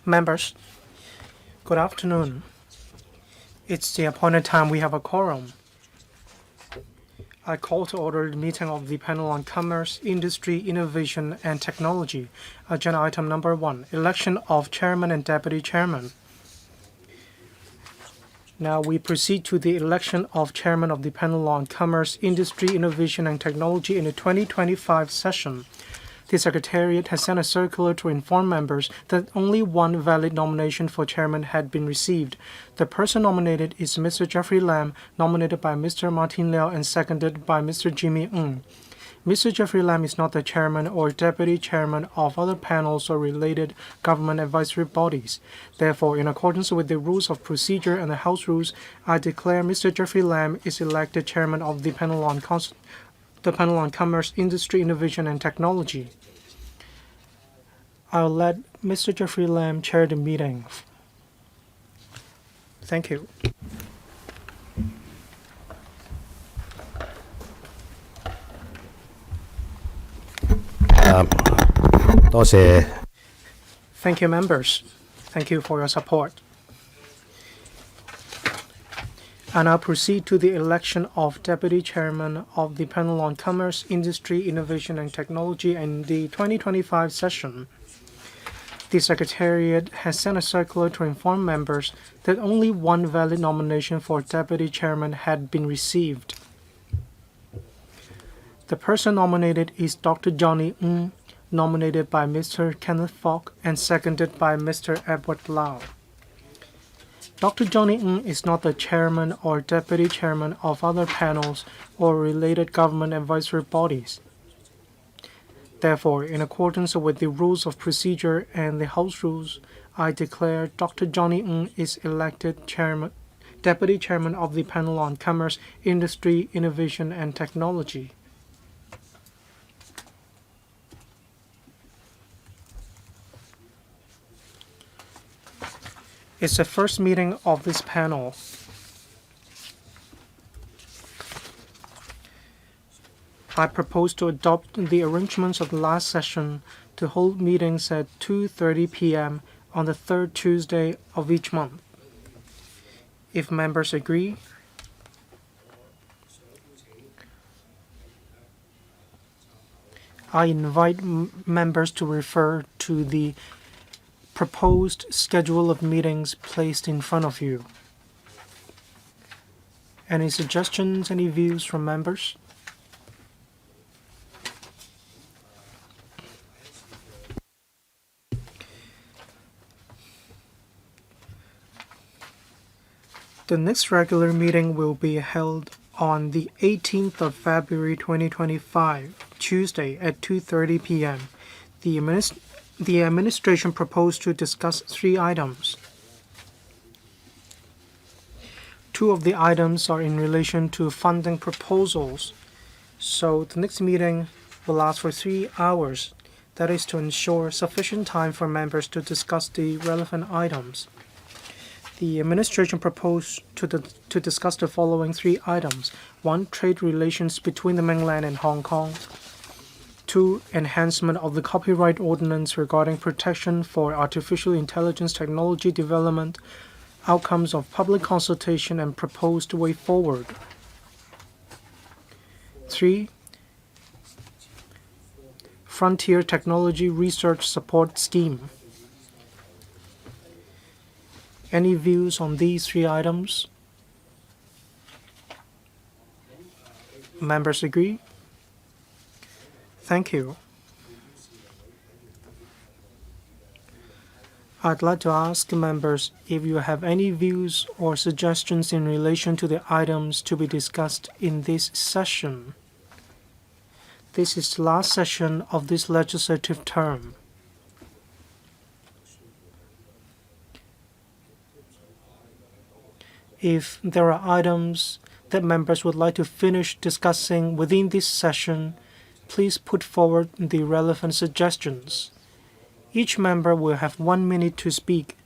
Members, good afternoon. It's the appointed time. We have a quorum. I call to order the meeting of the panel on Commerce, Industry, Innovation and Technology. Agenda item number 1, election of chairman and deputy chairman. Now we proceed to the election of chairman of the panel on Commerce, Industry, Innovation and Technology in the 2025 session. The Secretariat has sent a circular to inform members that only one valid nomination for chairman had been received. The person nominated is Mr. Jeffrey Lam, nominated by Mr. Martin Liao and seconded by Mr. Jimmy Ng. Mr. Jeffrey Lam is not the chairman or deputy chairman of other panels or related government advisory bodies. Therefore, in accordance with the rules of procedure and the House rules, I declare Mr. Jeffrey Lam is elected chairman of the panel on Commerce, Industry, Innovation and Technology. I'll let Mr. Jeffrey Lam chair the meeting. Thank you. Thank you, members. Thank you for your support. I now proceed to the election of Deputy Chairman of the Panel on Commerce, Industry, Innovation and Technology in the 2025 session. The Secretariat has sent a circular to inform members that only one valid nomination for Deputy Chairman had been received. The person nominated is Dr. Johnny Ng, nominated by Mr. Kenneth Fok and seconded by Mr. Edward Lau. Dr. Johnny Ng is not the chairman or deputy chairman of other panels or related government advisory bodies. Therefore, in accordance with the rules of procedure and the House rules, I declare Dr. Johnny Ng is elected deputy chairman of the panel on Commerce, Industry, Innovation and Technology. It's the first meeting of this panel. I propose to adopt the arrangements of the last session to hold meetings at 2:30 p.m. on the third Tuesday of each month. If members agree, I invite members to refer to the proposed schedule of meetings placed in front of you. Any suggestions, any views from members? The next regular meeting will be held on the 18th of February 2025, Tuesday at 2:30 p.m. The administration proposed to discuss 3 items. 2 of the items are in relation to funding proposals, so the next meeting will last for 3 hours. That is to ensure sufficient time for members to discuss the relevant items. The administration proposed to discuss the following 3 items. 1. Trade relations between the mainland and Hong Kong. 2. Enhancement of the copyright ordinance regarding protection for artificial intelligence technology development, outcomes of public consultation and proposed way forward. 3. Frontier Technology Research Support Scheme. Any views on these 3 items? Members agree? Thank you. I'd like to ask members if you have any views or suggestions in relation to the items to be discussed in this session. This is the last session of this legislative term. If there are items that members would like to finish discussing within this session, please put forward the relevant suggestions. Each member will have 1 minute to speak.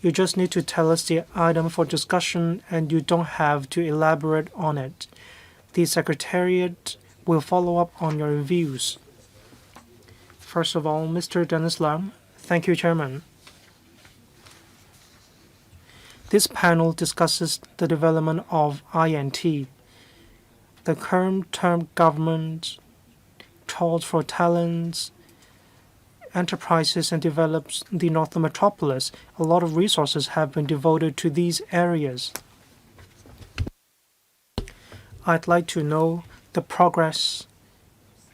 You just need to tell us the item for discussion and you don't have to elaborate on it. The Secretariat will follow up on your views. First of all, Mr. Dennis Lam. Thank you, Chairman. This panel discusses the development of INT. The current term government calls for talents, enterprises, and develops the Northern Metropolis. A lot of resources have been devoted to these areas. I'd like to know the progress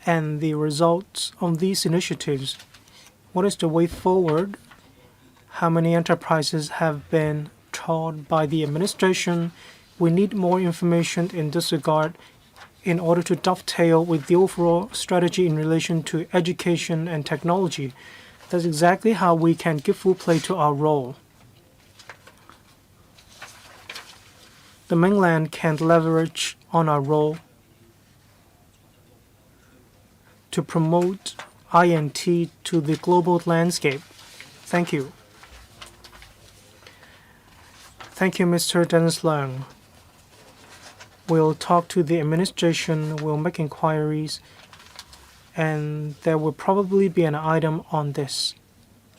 and the results of these initiatives. What is the way forward? How many enterprises have been taught by the administration? We need more information in this regard in order to dovetail with the overall strategy in relation to education and technology. That's exactly how we can give full play to our role. The mainland can leverage on our role to promote INT to the global landscape. Thank you. Thank you, Mr. Dennis Leung. We'll talk to the administration, we'll make inquiries, and there will probably be an item on this.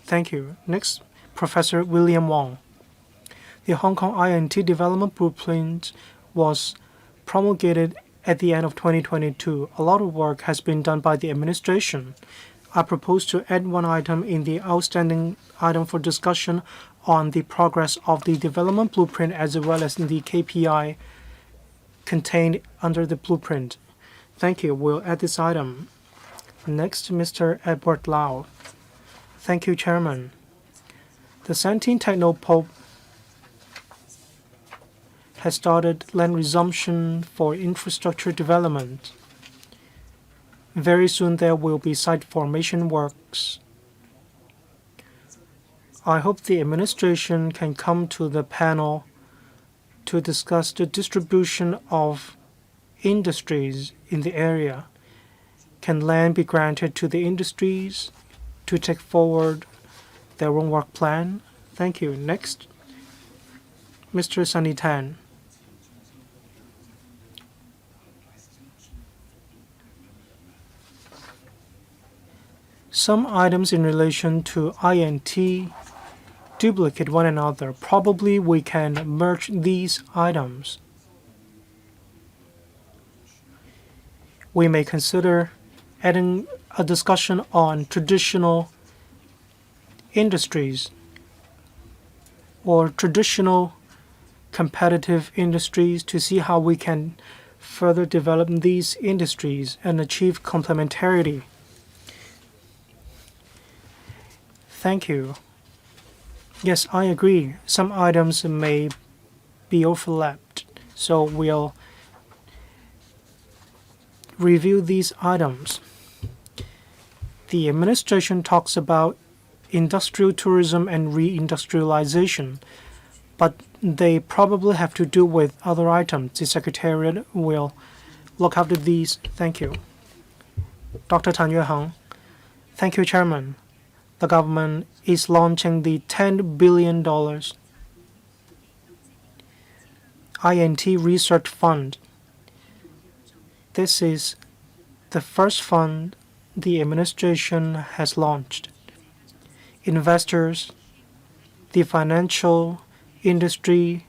Thank you. Next, Professor William Wong. The Hong Kong INT Development Blueprint was promulgated at the end of 2022. A lot of work has been done by the administration. I propose to add one item in the outstanding item for discussion on the progress of the development blueprint as well as the KPI contained under the blueprint. Thank you. We'll add this item. Next, Mr. Edward Lau. Thank you, Chairman. The Santine Technopope has started land resumption for infrastructure development. Very soon there will be site formation works. I hope the administration can come to the panel to discuss the distribution of industries in the area. Can land be granted to the industries to take forward their own work plan? Thank you. Next, Mr. Sunny Tan. Some items in relation to INT duplicate one another. Probably we can merge these items. We may consider adding a discussion on traditional industries or traditional competitive industries to see how we can further develop these industries and achieve complementarity. Thank you. Yes, I agree. Some items may be overlapped, so we'll review these items. The administration talks about industrial tourism and reindustrialization, but they probably have to do with other items. The Secretariat will look after these. Thank you. Dr. Tan Yueheng. Thank you, Chairman. The government is launching the $10 billion INT Research Fund. This is the first fund the administration has launched. Investors, the financial industry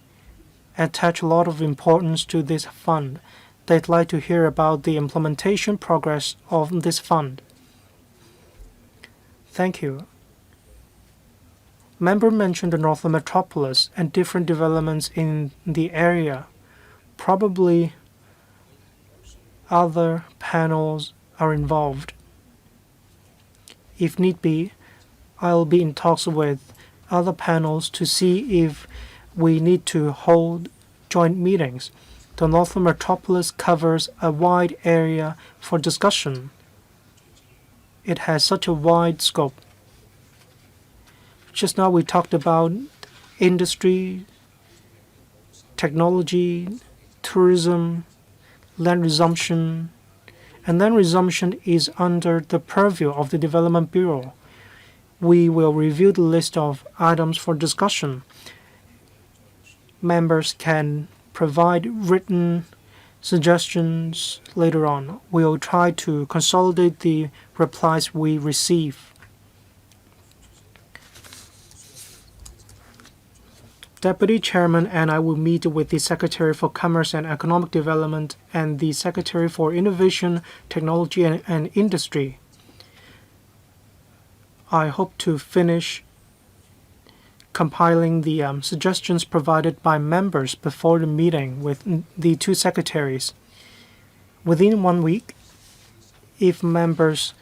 attach a lot of importance to this fund. They'd like to hear about the implementation progress of this fund. Thank you. Member mentioned the Northern Metropolis and different developments in the area. Probably other panels are involved. If need be, I'll be in talks with other panels to see if we need to hold joint meetings. The Northern Metropolis covers a wide area for discussion. It has such a wide scope. Just now we talked about industry, technology, tourism, land resumption, and land resumption is under the purview of the Development Bureau. We will review the list of items for discussion. Members can provide written suggestions later on. We'll try to consolidate the replies we receive. Deputy Chairman and I will meet with the Secretary for Commerce and Economic Development and the Secretary for Innovation, Technology and Industry. I hope to finish compiling the suggestions provided by members before the meeting with the two secretaries. Within 1 week, if members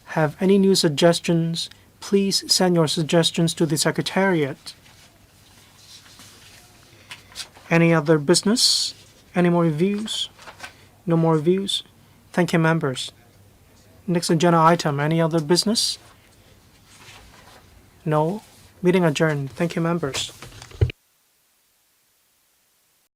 have any new suggestions, please send your suggestions to the Secretariat. Any other business? Any more reviews? No more reviews? Thank you, members. Next agenda item, any other business? No. Meeting adjourned. Thank you, members.